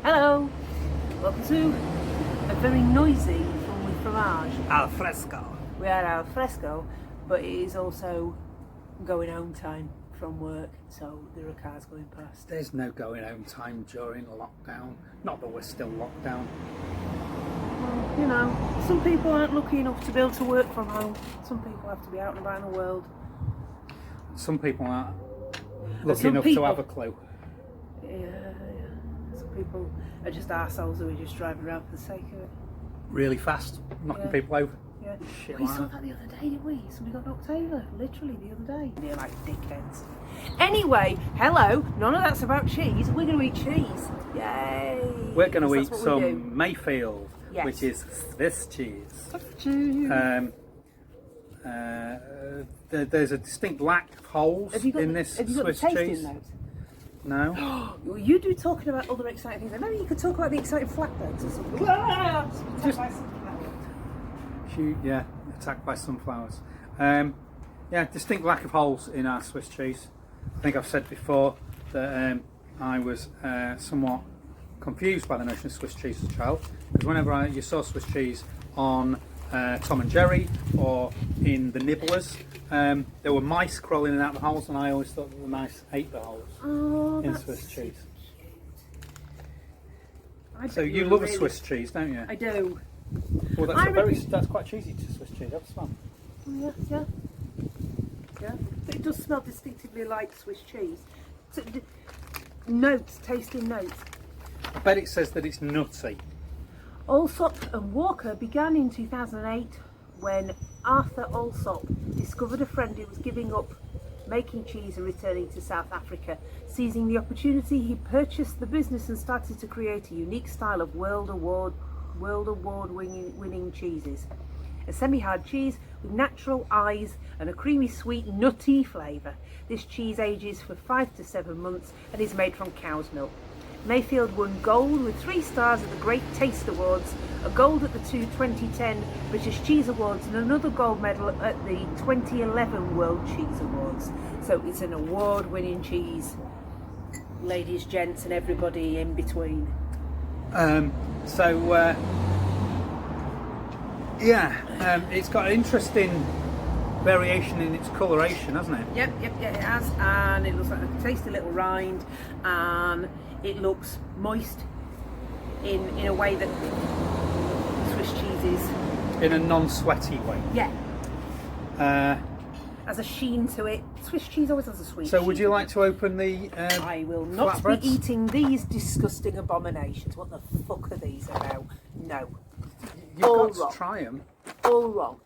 Hello, welcome to a very noisy Fun with Fromage. Al fresco. We are al fresco, but it is also going home time from work, so there are cars going past. There's no going home time during lockdown. Not that we're still locked down. Well, you know, some people aren't lucky enough to be able to work from home. Some people have to be out and about in the world. Some people aren't lucky enough to have a clue. Yeah. Some people are just arseholes who are just driving around for the sake of it. Really fast, knocking people over. Yeah. Shit We like saw that the other day, didn't we? Somebody got knocked over, literally the other day. They're like dickheads. Anyway, hello, none of that's about cheese. We're going to eat cheese. Yay! We're going to eat That's what we do. some Mayfield, Yes. which is Swiss cheese. Cheese. There's a distinct lack of holes in this have you got Swiss the tasting cheese. notes? No. You do talking about other exciting things. Maybe you could talk about the exciting flatbreads or something. Just- Yeah, attacked by sunflowers. Yeah, distinct lack of holes in our Swiss cheese. I think I've said before that I was somewhat confused by the notion of Swiss cheese as a child, because whenever you saw Swiss cheese on Tom and Jerry or in the Nibblers, there were mice crawling in and out of the holes, and I always thought that the mice ate the holes in Swiss cheese. So you love a Swiss cheese, don't you? I do. Well, that's quite cheesy to Swiss cheese. Have a smell. Yeah. But it does smell distinctively like Swiss cheese. So, notes, tasting notes. I bet it says that it's nutty. Alsop and Walker began in 2008 when Arthur Alsop discovered a friend who was giving up making cheese and returning to South Africa. Seizing the opportunity, he purchased the business and started to create a unique style of world award winning cheeses. A semi-hard cheese with natural eyes and a creamy sweet nutty flavour. This cheese ages for 5 to 7 months and is made from cow's milk. Mayfield won gold with 3 stars at the Great Taste Awards, a gold at the 2010 British Cheese Awards and another gold medal at the 2011 World Cheese Awards. So it's an award-winning cheese, ladies, gents and everybody in between. It's got an interesting variation in its coloration, hasn't it? Yep, it has, and it looks like a tasty little rind, and it looks moist in a way that Swiss cheese is. In a non-sweaty way. Yeah. Has a sheen to it. Swiss cheese always has a sweet So sheen. would you like to open the I will not flatbreads? be eating these disgusting abominations. What the fuck are these about? No. You've all got wrong. to try them. All wrong.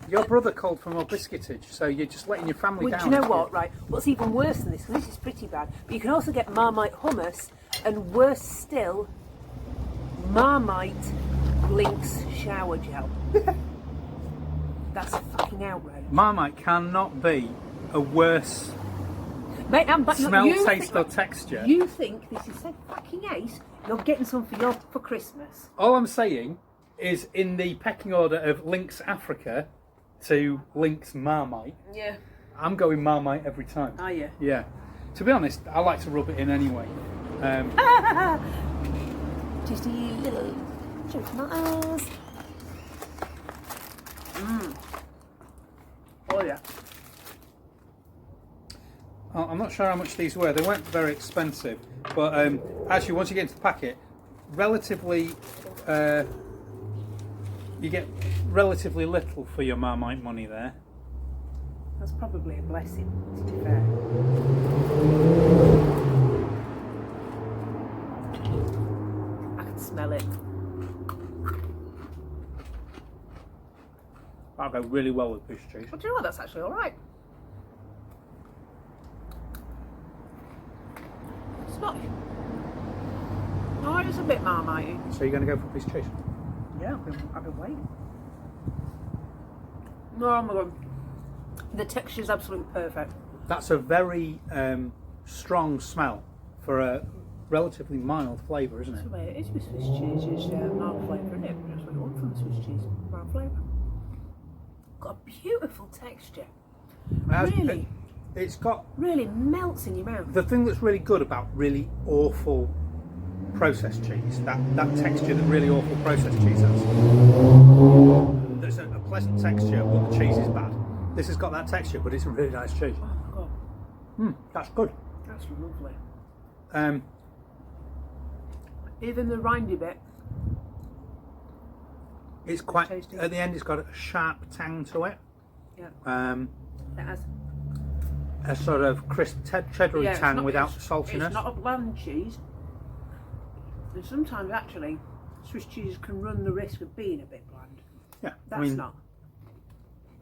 Your brother called for more biscuitage, so you're just letting your family Well, down. do you know what, right? What's even worse than this, because this is pretty bad, but you can also get Marmite hummus, and worse still, Marmite Lynx shower gel. That's a fucking outrage. Marmite cannot be a worse Mate, but smell, you taste or texture. You think this is so fucking ace, you're getting some for Christmas. All I'm saying is in the pecking order of Lynx Africa to Lynx Marmite, Yeah. I'm going Marmite every time. Are you? Yeah. To be honest, I like to rub it in anyway. Just a little cherry tomatoes. Oh yeah. I'm not sure how much these were. They weren't very expensive, but actually, once you get into the packet, relatively, you get relatively little for your Marmite money there. That's probably a blessing, to be fair. I can smell it. That'll go really well with fish cheese. Well, do you know what? That's actually all right. It's not. No, it's a bit Marmite. So you're going to go for fish cheese? Yeah, I've been waiting. Oh my god. The texture is absolutely perfect. That's a very strong smell for a relatively mild flavour, isn't it? That's the way it is with Swiss cheese. It's mild flavour, isn't it? That's what you want from Swiss cheese. Mild flavour. Got a beautiful texture. Really? It's got really melts in your mouth. the thing that's really good about really awful processed cheese, that texture that really awful processed cheese has. There's a pleasant texture, but the cheese is bad. This has got that texture, but it's a really nice cheese. Oh my god. That's good. That's lovely. Even the rindy bit. It's quite, tasty. at the end it's got a sharp tang to it. Yeah. It has. A sort of crisp cheddary tang without saltiness. It's not a bland cheese. And sometimes actually Swiss cheese can run the risk of being a bit bland. Yeah. That's not.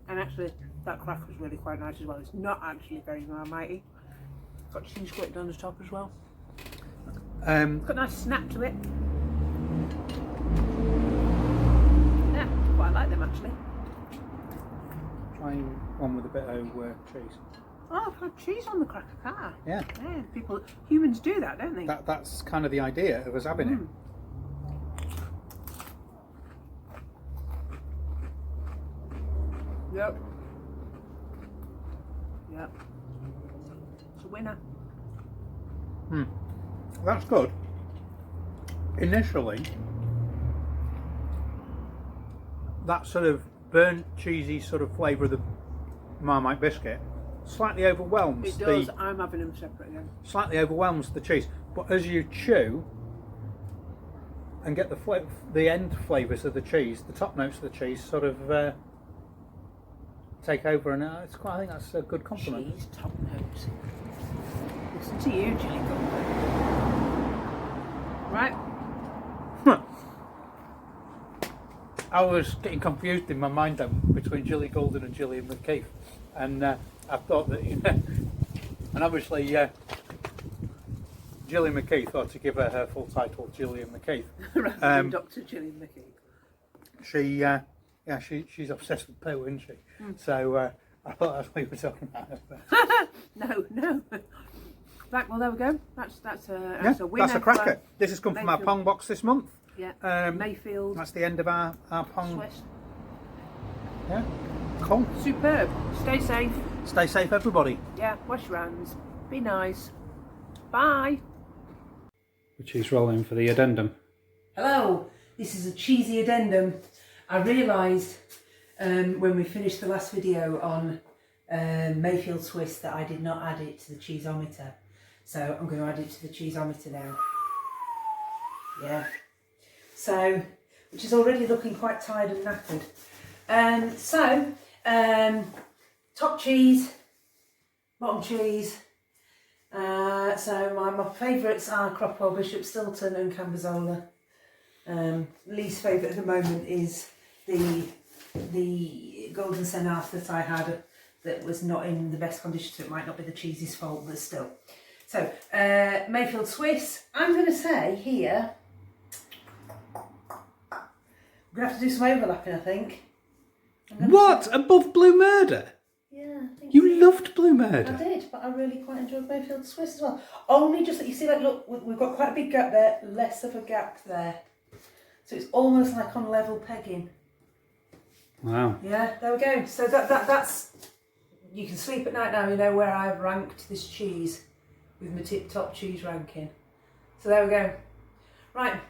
And actually that cracker was really quite nice as well. It's not actually very Marmite-y. Got cheese gritted on the top as well. Got a nice snap to it. Yeah, quite like them actually. Try one with a bit of cheese. Oh, I've had cheese on the cracker car. Yeah. Yeah, humans do that, don't they? That's kind of the idea of us having it. Yep. Yep. It's a winner. That's good. Initially, that sort of burnt cheesy sort of flavour of the Marmite biscuit slightly overwhelms It does. I'm having them separate again. Slightly overwhelms the cheese, but as you chew and get the end flavours of the cheese, the top notes of the cheese sort of take over, and I think that's a good compliment. Cheese top notes. Listen to you, Jilly Golden. Right. I was getting confused in my mind then between Jilly Golden and Gillian McKeith, and I thought that, and obviously Gillian McKeith ought to give her full title, Gillian McKeith. Rather than Dr. Gillian McKeith. She's obsessed with poo, isn't she? So I thought that's what you were talking about. No. Right, well there we go. That's a winner. That's a cracker. This has come from our Pong box this month. Yeah. Mayfield. That's the end of our Pong. Swiss. Yeah. Cool. Superb. Stay safe. Stay safe, everybody. Yeah. Wash your hands. Be nice. Bye. The cheese rolling for the addendum. Hello. This is a cheesy addendum. I realised when we finished the last video on Mayfield Swiss that I did not add it to the cheeseometer. So I'm going to add it to the cheeseometer now. Yeah. So, which is already looking quite tired and knackered. Top cheese, bottom cheese. So my favourites are Cropwell, Bishop Stilton and Cambozola. Least favourite at the moment is the Golden Senarth that I had that was not in the best condition, so it might not be the cheese's fault, but still. So, Mayfield Swiss, I'm going to say here, we're going to have to do some overlapping, I think. What? Above Blue Murder? Yeah, I think You loved Blue Murder? I did, but I really quite enjoyed Mayfield Swiss as well. Only just that you see, like, look, we've got quite a big gap there, less of a gap there. So it's almost like on level pegging. Wow. Yeah, there we go. So that's, you can sleep at night now, you know where I've ranked this cheese with my tip-top cheese ranking. So there we go. Right,